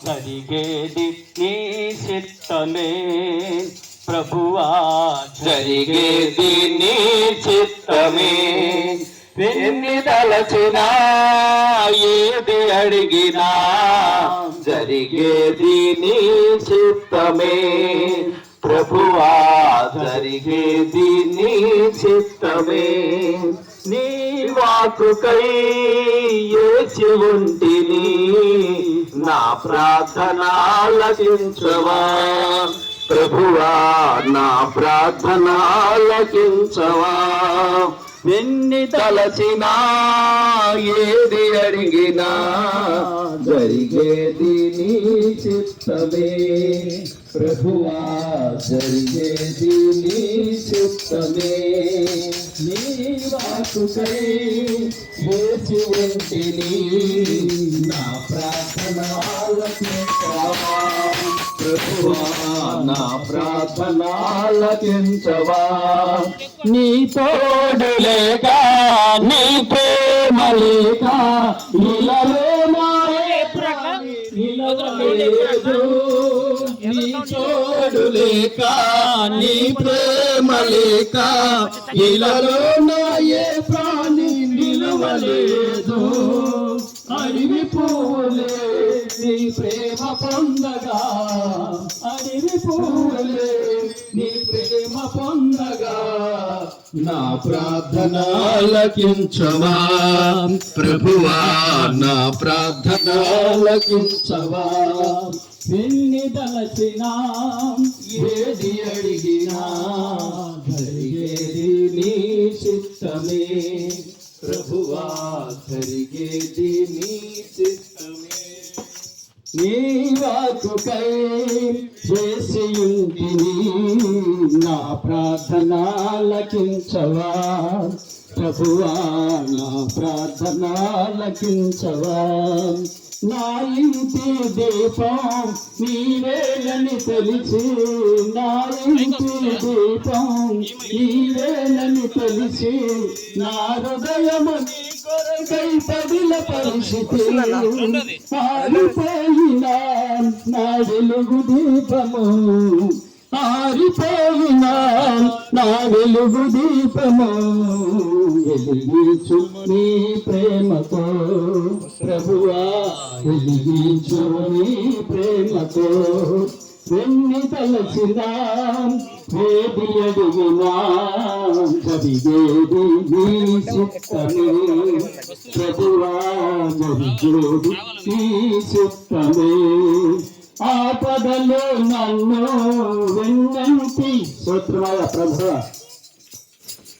జరిగేది నీ చిత్తమే ప్రభువా, జరిగేది నీ చిత్తమే. ఎన్ని తలచినా ఏది అడిగినా జరిగేది నీ చిత్తమే ప్రభువా, జరిగేది నీ చిత్తమే. నీ వాక్కుకై యేచి ఉంటిని, నా ప్రార్థన ఆలకించవా ప్రభువా, నా ప్రార్థన ఆలకించవా. ఎన్ని తలచినా ఏది అడిగినా జరిగేది నీ చిత్తమే ప్రభువా, జరిగేది నీ చిత్తమే. నీ వాక్కుకై వేచి ఉంటిని, నా ప్రార్థన ఆలకించవా ప్రభువా, నా ప్రార్థన ఆలకించవా. నీ తోడు లేక, నీ ప్రేమ లేక ఇలాలో నాయే ప్రాణి నిలవలేదు. నీ తోడు లేక, నీ ప్రేమ లేక ఇలాలో నాయే ప్రాణి నిలవలేదు. అడివి పువ్వులే నీ ప్రేమ పొందగా, అడివి పువ్వులే నీ ప్రేమ పొందగా, నా ప్రార్థన ఆలకించవా ప్రభువా, నా ప్రార్థన ఆలకించవా. ఎన్ని తలచినా ఏది అడిగినా జరిగేది నీ చిత్తమే ప్రభువా, జరిగేది నీ చిత్తమే. నీ వాక్కుకై చేసి ఉంటిని, నా ప్రార్థన ఆలకించవా ప్రభువా, నా ప్రార్థన ఆలకించవా. నా ఇంటి దీపం నీవేలని తెలిసి, నా ఇంటి దీపం నీవేలని తెలిసి, నా హృదయము నీ కొరకై పదిల పరిస్థితి. ఆరిపోయినా నా వెలుగు దీపము, ఆరిపోయినా నా వెలుగు దీపము, వెలిగించు నీ ప్రేమతో ప్రభువా, వెలిగించు నీ ప్రేమతో. ఎన్ని తలచినా ఏది అడిగినా జరిగేది నీ చిత్తమే ప్రభువా, జరిగేది నీ చిత్తమే. ఆపదలో నన్ను వెన్నంటి స్తోత్రమయ్యా ప్రభువా.